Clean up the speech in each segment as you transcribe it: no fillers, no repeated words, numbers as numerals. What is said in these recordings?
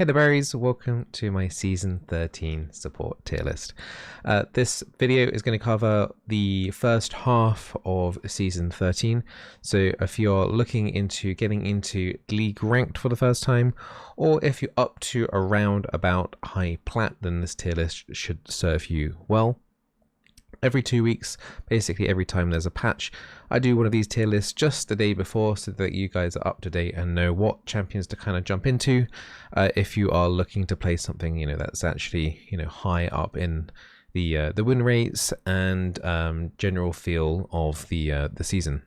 Hey there berries, welcome to my season 13 support tier list. This video is going to cover the first half of season 13. So if you're looking into getting into league ranked for the first time, or if you're up to around about high plat, then this tier list should serve you well. Every 2 weeks, basically every time there's a patch, I do one of these tier lists just the day before so that you guys are up to date and know what champions to kind of jump into if you are looking to play something that's actually high up in the win rates and general feel of the season.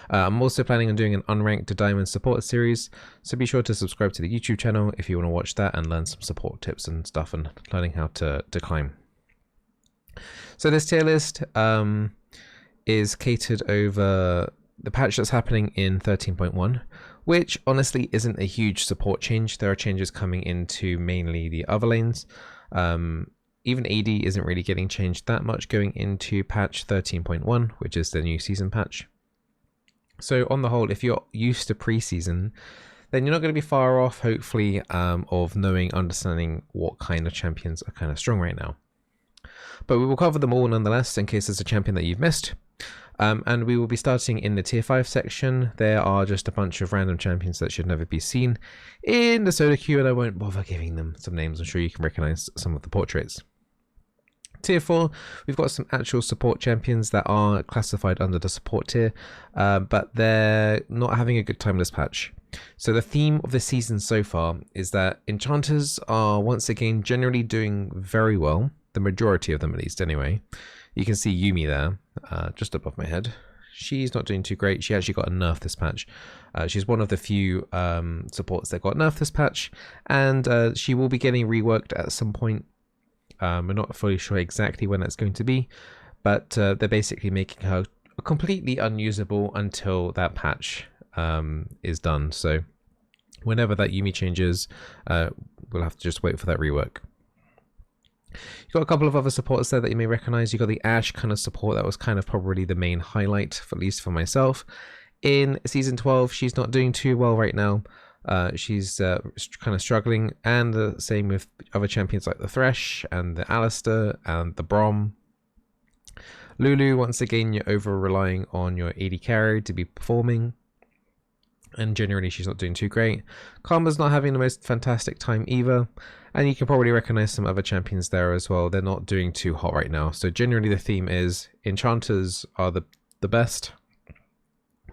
I'm also planning on doing an unranked to diamond support series, so be sure to subscribe to the YouTube channel if you want to watch that and learn some support tips and stuff and learning how to climb. So this tier list is catered over the patch that's happening in 13.1, which honestly isn't a huge support change. There are changes coming into mainly the other lanes. Even AD isn't really getting changed that much going into patch 13.1, which is the new season patch. So on the whole, if you're used to preseason, then you're not going to be far off, hopefully, of understanding what kind of champions are kind of strong right now. But we will cover them all nonetheless in case there's a champion that you've missed. And we will be starting in the tier 5 section. There are just a bunch of random champions that should never be seen in the soda queue, and I won't bother giving them some names. I'm sure you can recognize some of the portraits. Tier 4, we've got some actual support champions that are classified under the support tier, but they're not having a good time this patch. So the theme of the season so far is that enchanters are once again generally doing very well. The majority of them, at least, anyway. You can see Yumi there, just above my head. She's not doing too great. She actually got a nerf this patch. She's one of the few supports that got nerfed this patch, and she will be getting reworked at some point. We're not fully sure exactly when that's going to be, but they're basically making her completely unusable until that patch is done. So whenever that Yumi changes, we'll have to just wait for that rework. You've got a couple of other supports there that you may recognize. You've got the Ashe kind of support that was kind of probably the main highlight, at least for myself. In Season 12, she's not doing too well right now. She's kind of struggling, and the same with other champions like the Thresh and the Alistair and the Brom. Lulu, once again, you're over-relying on your AD carry to be performing, and generally she's not doing too great. Karma's not having the most fantastic time either, and you can probably recognize some other champions there as well. They're not doing too hot right now. So generally the theme is enchanters are the best,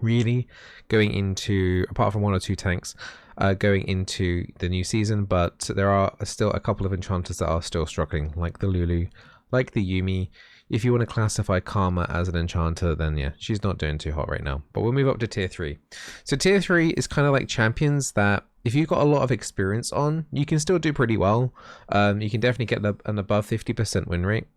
really, going into, apart from 1 or 2 tanks, going into the new season. But there are still a couple of enchanters that are still struggling, like the Lulu, like the Yumi. If you want to classify Karma as an enchanter, then yeah, she's not doing too hot right now. But we'll move up to tier 3. So tier 3 is kind of like champions that if you've got a lot of experience on, you can still do pretty well. You can definitely get an above 50% win rate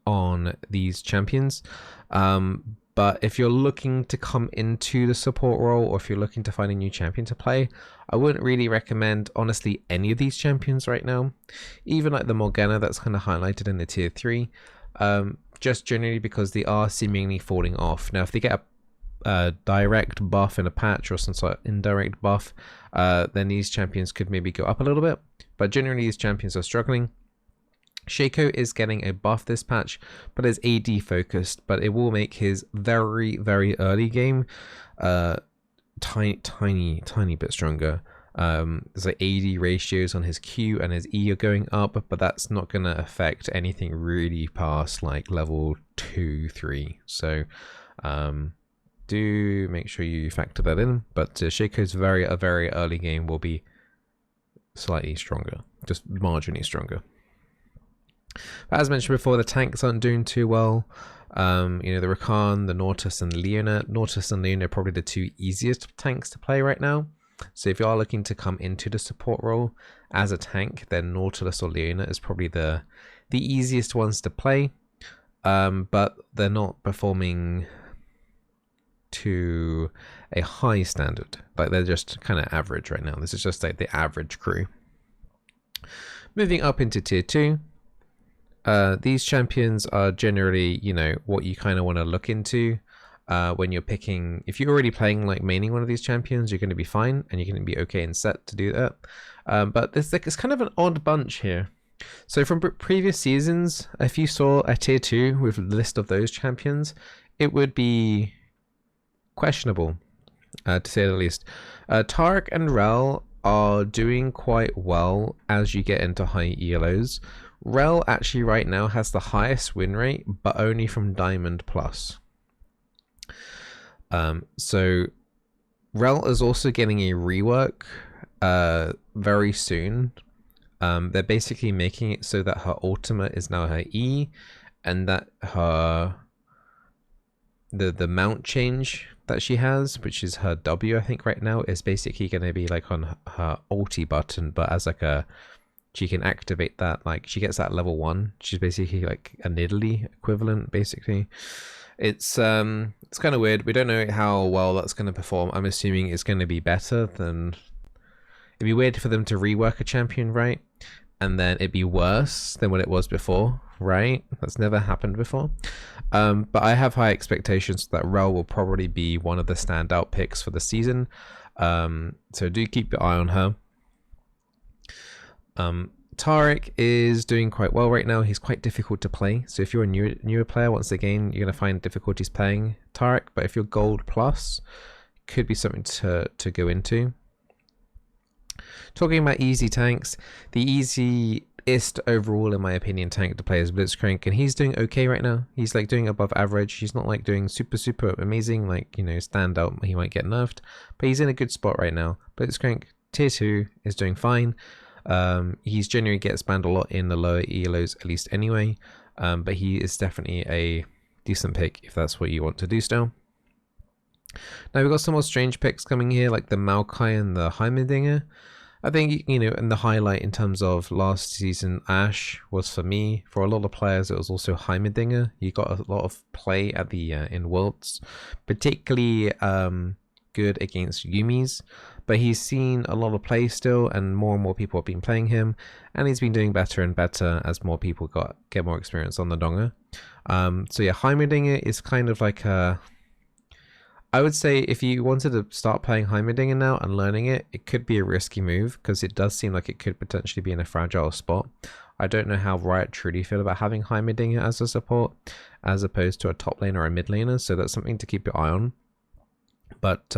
on these champions. But if you're looking to come into the support role, or if you're looking to find a new champion to play, I wouldn't really recommend, honestly, any of these champions right now. Even like the Morgana that's kind of highlighted in the tier 3. Just generally because they are seemingly falling off. Now, if they get a direct buff in a patch or some sort of indirect buff, then these champions could maybe go up a little bit. But generally, these champions are struggling. Shaco is getting a buff this patch, but is AD focused, but it will make his very, very early game tiny bit stronger. There's like AD ratios on his Q and his E are going up, but that's not going to affect anything really past like level 2, 3. So do make sure you factor that in. But Shaco's a very early game will be slightly stronger, just marginally stronger. But as mentioned before, the tanks aren't doing too well. The Rakan, the Nautilus, and Leona. Nautilus and Leona are probably the 2 easiest tanks to play right now. So if you are looking to come into the support role as a tank, then Nautilus or Leona is probably the easiest ones to play. But they're not performing to a high standard. Like they're just kind of average right now. This is just like the average crew. Moving up into tier 2. These champions are generally, what you kind of want to look into. when you're picking. If you're already playing like maining one of these champions, you're going to be fine and you're going to be okay in set to do that. But there's like it's kind of an odd bunch here. So from previous seasons, if you saw a tier 2 with a list of those champions, it would be questionable, to say the least. Tarek and Rel are doing quite well as you get into high ELOs. Rel actually right now has the highest win rate, but only from Diamond Plus. So Rel is also getting a rework very soon. They're basically making it so that her ultimate is now her E, and that her the mount change that she has, which is her W, I think right now, is basically going to be like on her ulti button, but as like she can activate that, like she gets that level 1. She's basically like a Nidalee equivalent, basically. It's kind of weird. We don't know how well that's going to perform. I'm assuming it's going to be better than. It'd be weird for them to rework a champion, right? And then it'd be worse than what it was before, right? That's never happened before. But I have high expectations that Rel will probably be one of the standout picks for the season. So do keep your eye on her. Tarek is doing quite well right now. He's quite difficult to play. So if you're a newer player, once again, you're going to find difficulties playing Tarek. But if you're gold plus, could be something to go into. Talking about easy tanks, the easiest overall, in my opinion, tank to play is Blitzcrank, and he's doing okay right now. He's like doing above average. He's not like doing super amazing, like, you know, standout. He might get nerfed, but he's in a good spot right now. Blitzcrank tier 2 is doing fine. He's generally gets banned a lot in the lower ELOs, at least anyway. But he is definitely a decent pick if that's what you want to do still. Now we've got some more strange picks coming here, like the Maokai and the Heimerdinger. I think, you know, and the highlight in terms of last season Ashe was, for me, for a lot of players, it was also Heimerdinger. You got a lot of play at the in Worlds, particularly good against Yumi's, but he's seen a lot of play still, and more people have been playing him, and he's been doing better and better as more people get more experience on the Donga. So yeah, Heimerdinger is kind of like a. I would say if you wanted to start playing Heimerdinger now and learning it, it could be a risky move because it does seem like it could potentially be in a fragile spot. I don't know how Riot truly feel about having Heimerdinger as a support as opposed to a top laner or a mid laner, so that's something to keep your eye on. But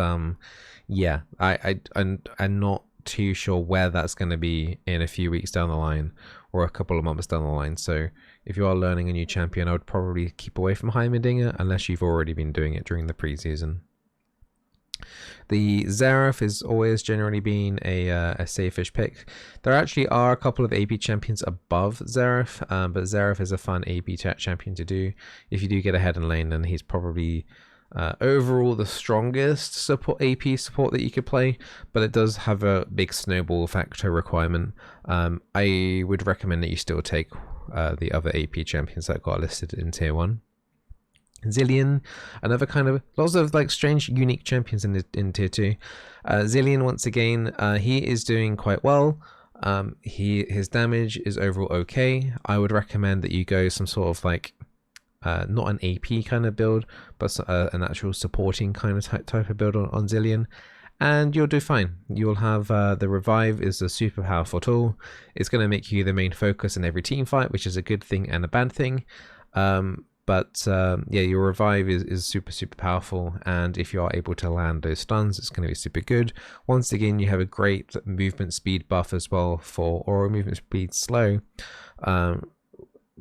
yeah, I'm not too sure where that's going to be in a few weeks down the line or a couple of months down the line. So if you are learning a new champion, I would probably keep away from Heimerdinger unless you've already been doing it during the preseason. The Xerath is always generally been a safe-ish pick. There actually are a couple of AP champions above Xerath, but Xerath is a fun AP champion to do. If you do get ahead in lane, then he's probably overall the strongest AP support that you could play, but it does have a big snowball factor requirement. I would recommend that you still take the other AP champions that got listed in tier 1. Zilean, another kind of lots of like strange unique champions in tier 2. Zilean, once again, he is doing quite well. His damage is overall okay. I would recommend that you go some sort of like not an AP kind of build, but an actual supporting kind of type of build on Zilean, and you'll do fine. You'll have the revive is a super powerful tool. It's going to make you the main focus in every team fight, which is a good thing and a bad thing. But yeah, your revive is super powerful, and if you are able to land those stuns, it's going to be super good. Once again, you have a great movement speed buff as well or movement speed slow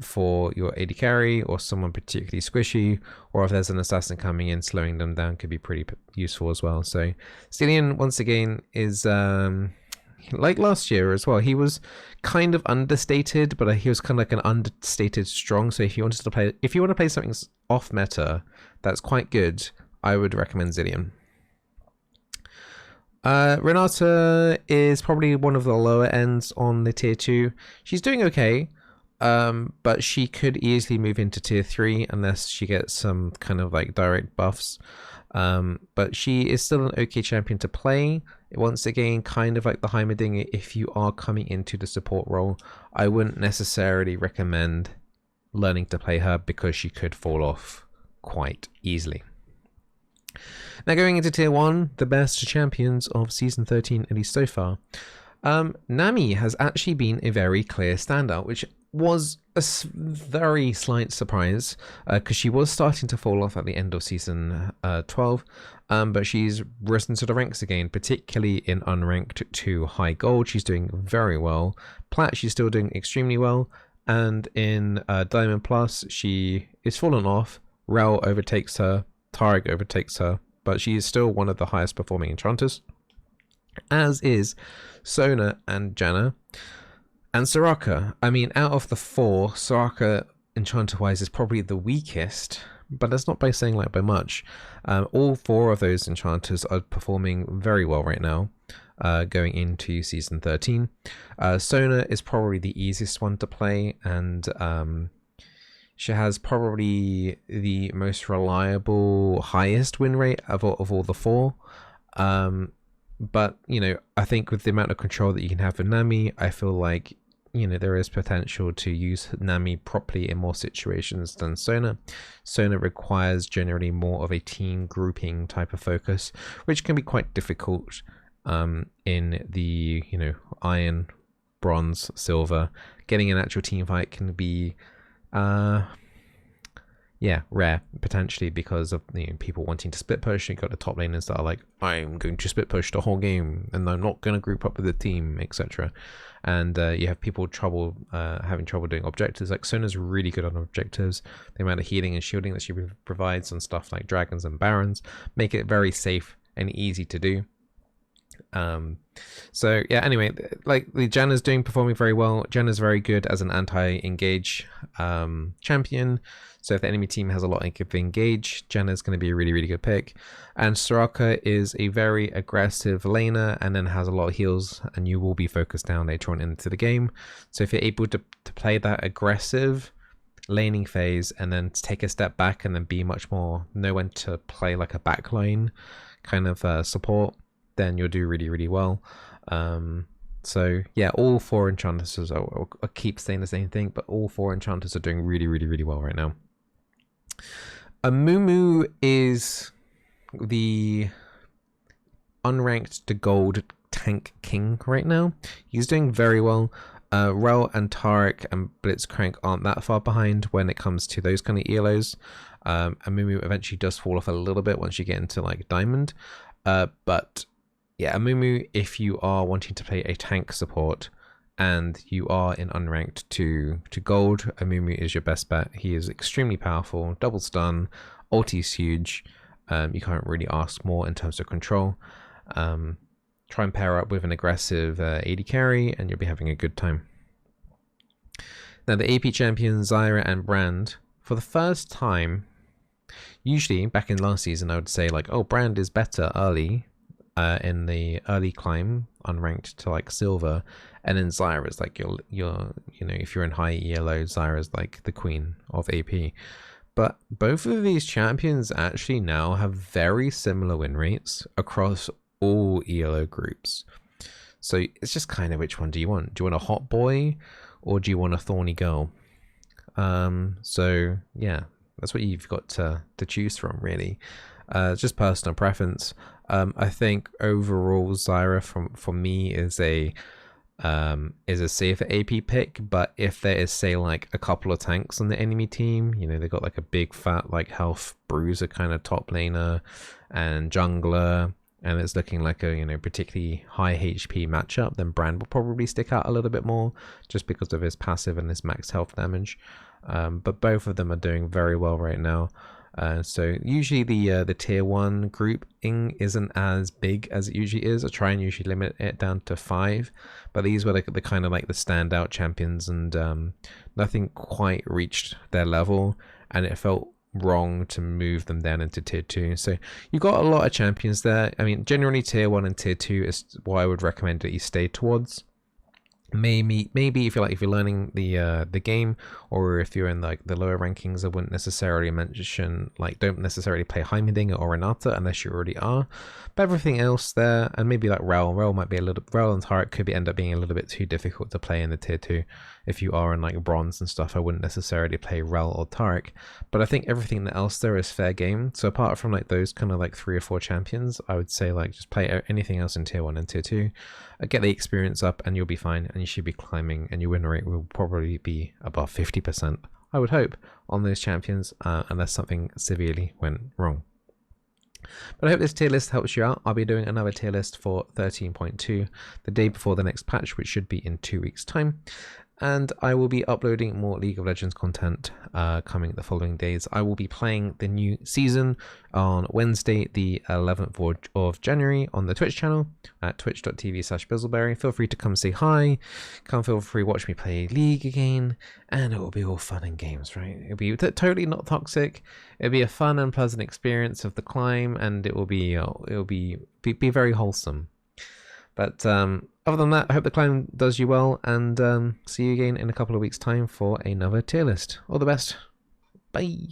for your AD carry or someone particularly squishy, or if there's an assassin coming in, slowing them down could be pretty useful as well. So Zilean, once again, is like last year as well. He was kind of understated, but he was kind of like an understated strong. So if you want to play something off meta that's quite good, I would recommend Zilean. Renata is probably one of the lower ends on the tier 2. She's doing okay, but she could easily move into tier 3 unless she gets some kind of like direct buffs. But she is still an okay champion to play. Once again, kind of like the Heimerdinger, if you are coming into the support role, I wouldn't necessarily recommend learning to play her because she could fall off quite easily. Now going into tier 1, the best champions of season 13, at least so far. Nami has actually been a very clear standout, which was a very slight surprise because she was starting to fall off at the end of season 12, but she's risen to the ranks again, particularly in unranked to high gold. She's doing very well. Plat, she's still doing extremely well, and in Diamond Plus, she is fallen off. Rel overtakes her, Tarek overtakes her, but she is still one of the highest performing enchanters, as is Sona and Janna. And Soraka, I mean, out of the 4, Soraka, enchanter-wise, is probably the weakest, but that's not by saying like by much. All 4 of those enchanters are performing very well right now, going into season 13. Sona is probably the easiest one to play, and she has probably the most reliable, highest win rate of all the 4. But, you know, I think with the amount of control that you can have with Nami, I feel like, you know, there is potential to use Nami properly in more situations than Sona. Sona requires generally more of a team grouping type of focus, which can be quite difficult in the, you know, iron, bronze, silver. Getting an actual team fight can be yeah, rare potentially because of, you know, people wanting to split push. You got the top laners that are like, I'm going to split push the whole game and I'm not going to group up with the team, etc. And you have people having trouble doing objectives. Like Sona's really good on objectives. The amount of healing and shielding that she provides on stuff like dragons and barons make it very safe and easy to do. So yeah, anyway, like the Janna's performing very well. Janna's very good as an anti-engage champion. So if the enemy team has a lot of engage, Janna's going to be a really, really good pick. And Soraka is a very aggressive laner and then has a lot of heals, and you will be focused down later on into the game. So if you're able to play that aggressive laning phase and then take a step back and then be much more, know when to play like a backline kind of support, then you'll do really, really well. So yeah, all 4 enchanters, I keep saying the same thing, but all 4 enchanters are doing really, really, really well right now. Amumu is the unranked to gold tank king right now. He's doing very well. Rel and Tarek and Blitzcrank aren't that far behind when it comes to those kind of ELOs. Amumu eventually does fall off a little bit once you get into like Diamond. But yeah, Amumu, if you are wanting to play a tank support and you are in unranked to gold, Amumu is your best bet. He is extremely powerful, double stun, ulti's huge. You can't really ask more in terms of control. Try and pair up with an aggressive AD carry and you'll be having a good time. Now the AP champions Zyra and Brand, for the first time, usually back in last season I would say like, oh, Brand is better early in the early climb, unranked to like silver, and then Zyra is like your you know, if you're in high ELO, Zyra is like the queen of AP. But both of these champions actually now have very similar win rates across all ELO groups. So it's just kind of, which one do you want? Do you want a hot boy or do you want a thorny girl? So yeah, that's what you've got to choose from, really. It's just personal preference. I think overall Zyra for me is a safer AP pick, but if there is, say, like a couple of tanks on the enemy team, you know, they got like a big fat like health bruiser kind of top laner and jungler, and it's looking like a, you know, particularly high HP matchup, then Brand will probably stick out a little bit more just because of his passive and his max health damage. But both of them are doing very well right now. So usually the tier 1 grouping isn't as big as it usually is. I try and usually limit it down to 5, but these were the kind of like the standout champions, and nothing quite reached their level, and it felt wrong to move them down into tier 2. So you've got a lot of champions there. I mean, generally tier 1 and tier 2 is what I would recommend that you stay towards. Maybe if you're learning the game, or if you're in like the lower rankings, I wouldn't necessarily mention, like, don't necessarily play Heimerdinger or Renata unless you already are. But everything else there, and maybe like Rel might be Rel and Tarek could end up being a little bit too difficult to play in the tier 2 if you are in like bronze and stuff. I wouldn't necessarily play Rel or Tarek, but I think everything else there is fair game. So apart from like those kind of like 3 or 4 champions, I would say like just play anything else in tier 1 and tier 2, get the experience up, and you'll be fine, and you should be climbing, and your win rate will probably be above 50%, I would hope, on those champions, unless something severely went wrong. But I hope this tier list helps you out. I'll be doing another tier list for 13.2 the day before the next patch, which should be in 2 weeks' time. And I will be uploading more League of Legends content coming the following days. I will be playing the new season on Wednesday, the 11th of January on the Twitch channel at twitch.tv/Bizzleberry. Feel free to come say hi. Feel free to watch me play League again, and it will be all fun and games, right? It'll be totally not toxic. It'll be a fun and pleasant experience of the climb, and it will be very wholesome. But other than that, I hope the climb does you well, and see you again in a couple of weeks' time for another tier list. All the best. Bye.